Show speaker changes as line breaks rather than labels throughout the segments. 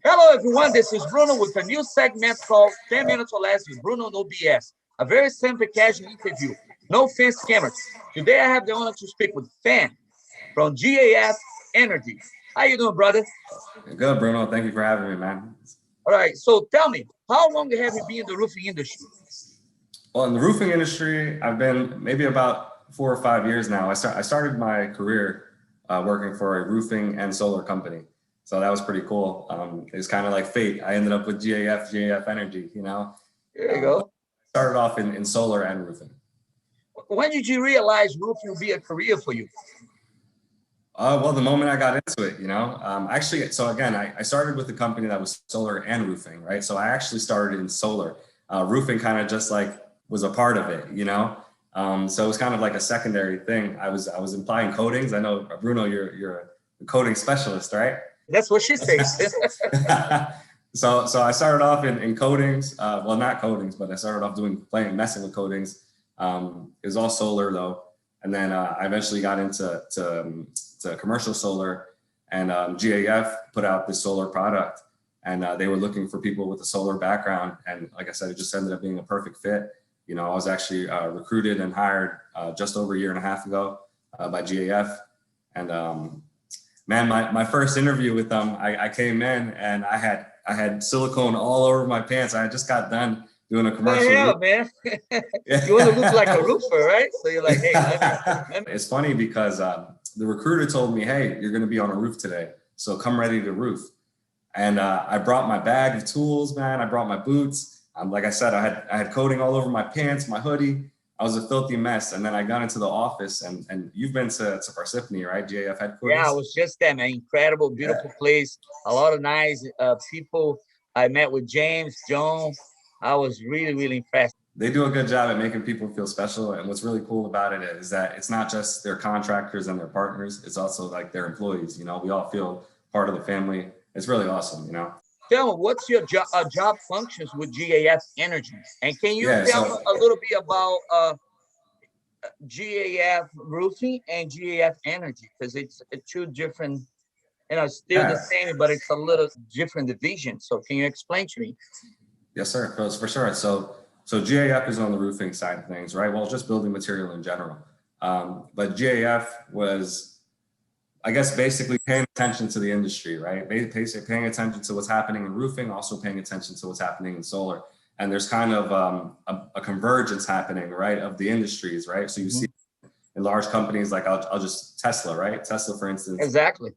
Hello, everyone. This is Bruno with a new segment called 10 Minutes or Less with Bruno No BS. A very simple, casual interview. No fancy cameras. Today, I have the honor to speak with Fan from GAF Energy. How you doing, brother?
Good, Bruno. Thank you for having me, man.
All right. So tell me, how long have you been in the roofing industry?
Well, in the roofing industry, I've been maybe about 4 or 5 years now. I started my career working for a roofing and solar company. So that was pretty cool. It was kind of like fate. I ended up with GAF Energy, you know.
There you
But
go.
I started off in solar and roofing.
When did you realize roofing would be a career for you?
Well, the moment I got into it, you know, actually, so again, I started with a company that was solar and roofing, right? So I actually started in solar. Roofing kind of just like was a part of it, you know. So it was kind of like a secondary thing. I was applying coatings. I know, Bruno, you're a coating specialist, right?
That's what she says.
So I started off in coatings. Well, not coatings, but I started off messing with coatings. It was all solar though, and then I eventually got into to commercial solar, and GAF put out this solar product, and they were looking for people with a solar background. And like I said, it just ended up being a perfect fit. You know, I was actually recruited and hired just over a year and a half ago by GAF, and man, my first interview with them, I came in and I had silicone all over my pants. I just got done doing a commercial.
Yeah, man. You want to look like a roofer, right? So you're like, hey, let me.
It's funny because the recruiter told me, hey, you're going to be on a roof today, so come ready to roof. And I brought my bag of tools, man. I brought my boots. Like I said, I had coating all over my pants, my hoodie. I was a filthy mess. And then I got into the office, and you've been to Parsippany, right? GAF headquarters.
Yeah, I was just there, man. Incredible, beautiful place. A lot of nice people. I met with James, John. I was really, really impressed.
They do a good job at making people feel special. And what's really cool about it is that it's not just their contractors and their partners. It's also like their employees. You know, we all feel part of the family. It's really awesome, you know.
Tell me, what's your job functions with GAF Energy? And can you
Yeah,
tell
so
me a little bit about GAF Roofing and GAF Energy? Because it's two different, still the
yeah,
same, but it's a little different division. So can you explain to me?
yes, sir, for sure. So GAF is on the roofing side of things, right? Well, just building material in general. But GAF was, I guess, basically paying attention to the industry, right? Basically paying attention to what's happening in roofing, also paying attention to what's happening in solar. And there's kind of a convergence happening, right, of the industries, right? So you see in large companies like I'll just Tesla, right? Tesla, for instance,
Exactly.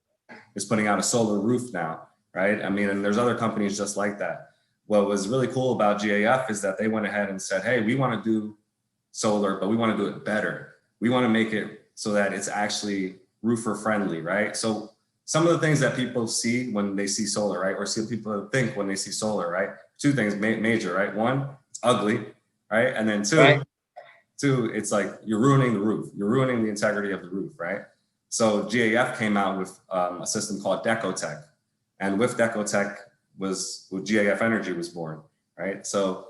is putting out a solar roof now, right? I mean, and there's other companies just like that. What was really cool about GAF is that they went ahead and said, hey, we want to do solar, but we want to do it better. We want to make it so that it's actually roofer friendly, right? So some of the things that people see when they see solar, right? Or see people think when they see solar, right? Two things major, right? One, it's ugly, right? And then
Right.
two, it's like you're ruining the roof. You're ruining the integrity of the roof, right? So GAF came out with a system called Decotech. And with Decotech was GAF Energy was born, right? So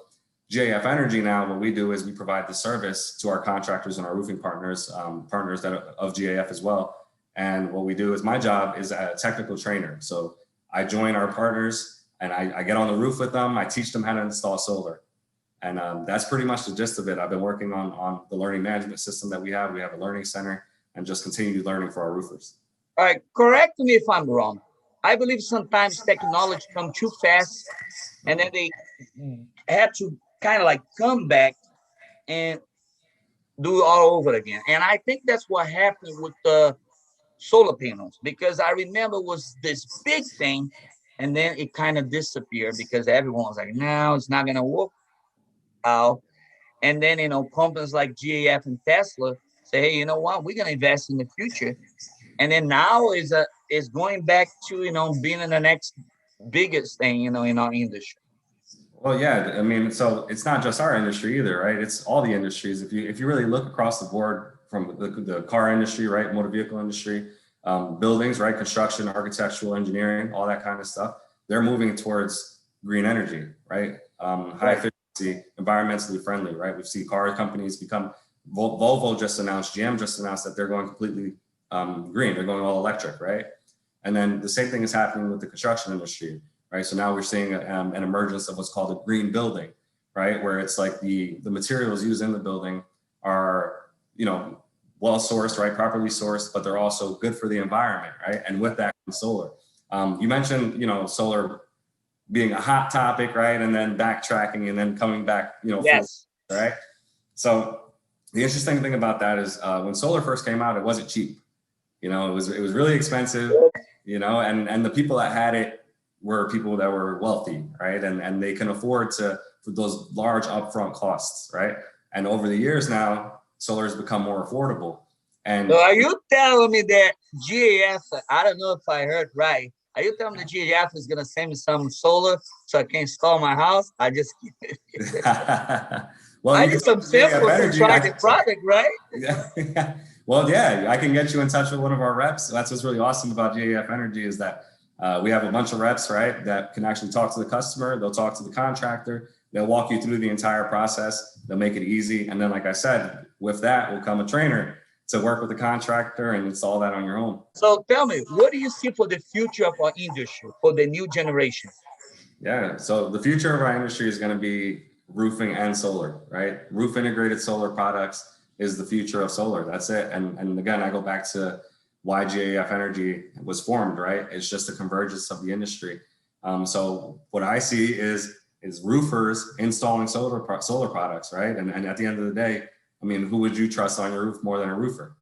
GAF Energy now, what we do is we provide the service to our contractors and our roofing partners, partners that are of GAF as well. And what we do is my job is a technical trainer. So I join our partners and I get on the roof with them. I teach them how to install solar. And that's pretty much the gist of it. I've been working on the learning management system that we have. We have a learning center and just continue learning for our roofers.
All right. Correct me if I'm wrong. I believe sometimes technology come too fast, and then they had to kind of like come back and do it all over again. And I think that's what happened with the solar panels, because I remember it was this big thing, and then it kind of disappeared because everyone was like, no, it's not going to work out. And then, companies like GAF and Tesla say, hey, you know what? We're going to invest in the future. And then now is going back to, being in the next biggest thing, in our industry.
Well, yeah, I mean, so it's not just our industry either, right? It's all the industries. If you really look across the board from the car industry, right, motor vehicle industry, buildings, right, construction, architectural, engineering, all that kind of stuff, they're moving towards green energy, right? High efficiency, environmentally friendly, right? We've seen car companies become, Volvo just announced, GM just announced that they're going completely green. They're going all electric, right? And then the same thing is happening with the construction industry, right? So now we're seeing an emergence of what's called a green building, right? Where it's like the materials used in the building are, well sourced, right? Properly sourced, but they're also good for the environment, right? And with that comes solar. You mentioned, solar being a hot topic, right? And then backtracking and then coming back,
Yes.
full, right? So the interesting thing about that is when solar first came out, it wasn't cheap. It was really expensive, and the people that had it were people that were wealthy, right? And they can afford for those large upfront costs, right? And over the years now, solar has become more affordable. And
so are you telling me that GAF, I don't know if I heard right, are you telling me the GAF is going to send me some solar so I can install my house? I just
well,
I need some samples to try the product, right?
Yeah. Well, yeah, I can get you in touch with one of our reps. That's what's really awesome about GAF Energy is that we have a bunch of reps, right, that can actually talk to the customer. They'll talk to the contractor. They'll walk you through the entire process. They'll make it easy. And then, like I said, with that will come a trainer to work with the contractor and install that on your home.
So tell me, what do you see for the future of our industry, for the new generation?
Yeah, so the future of our industry is going to be roofing and solar, right? Roof integrated solar products is the future of solar. That's it. And again, I go back to why GAF Energy was formed, right? It's just a convergence of the industry. So what I see is roofers installing solar products, right? And at the end of the day, I mean, who would you trust on your roof more than a roofer?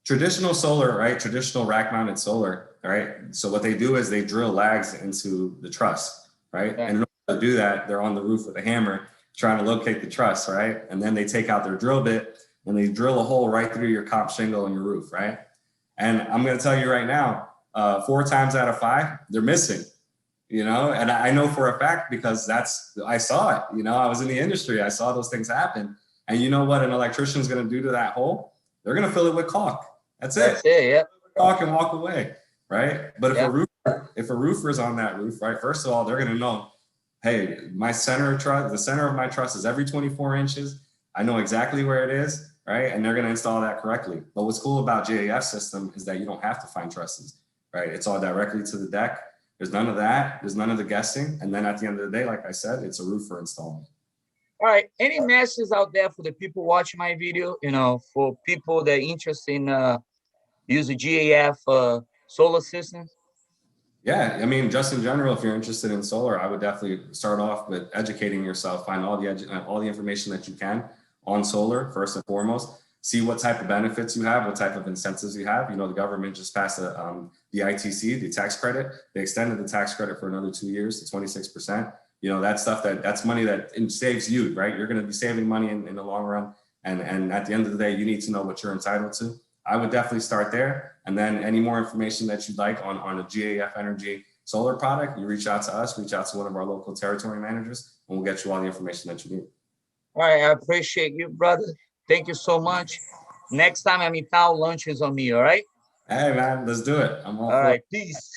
Traditional solar, right? Traditional rack mounted solar, right? So what they do is they drill lags into the truss, right? Yeah. And in order to do that, they're on the roof with a hammer trying to locate the truss, right? And then they take out their drill bit and they drill a hole right through your comp shingle on your roof, right? And I'm going to tell you right now, 4 times out of 5, they're missing, and I know for a fact because I saw it, I was in the industry. I saw those things happen. And you know what an electrician is going to do to that hole? They're going to fill it with caulk. That's it.
Yeah.
Caulk and walk away, right? But if a roofer is on that roof, right, first of all, they're going to know, hey, the center of my truss is every 24 inches. I know exactly where it is, right? And they're going to install that correctly. But what's cool about GAF system is that you don't have to find trusses, right? It's all directly to the deck. There's none of that. There's none of the guessing. And then at the end of the day, like I said, it's a roofer installing.
All right. Any messages out there for the people watching my video, for people that are interested in using GAF solar systems?
Yeah, I mean, just in general, if you're interested in solar, I would definitely start off with educating yourself, find all the information that you can on solar, first and foremost. See what type of benefits you have, what type of incentives you have. The government just passed the ITC, the tax credit. They extended the tax credit for another 2 years to 26%. That's stuff that's money that saves you, right? You're going to be saving money in the long run. And at the end of the day, you need to know what you're entitled to. I would definitely start there. And then any more information that you'd like on a GAF Energy solar product, you reach out to us, reach out to one of our local territory managers, and we'll get you all the information that you need.
All right. I appreciate you, brother. Thank you so much. Next time I'm in town, lunch is on me. All right.
Hey, man, let's do it. I'm all
right. Peace.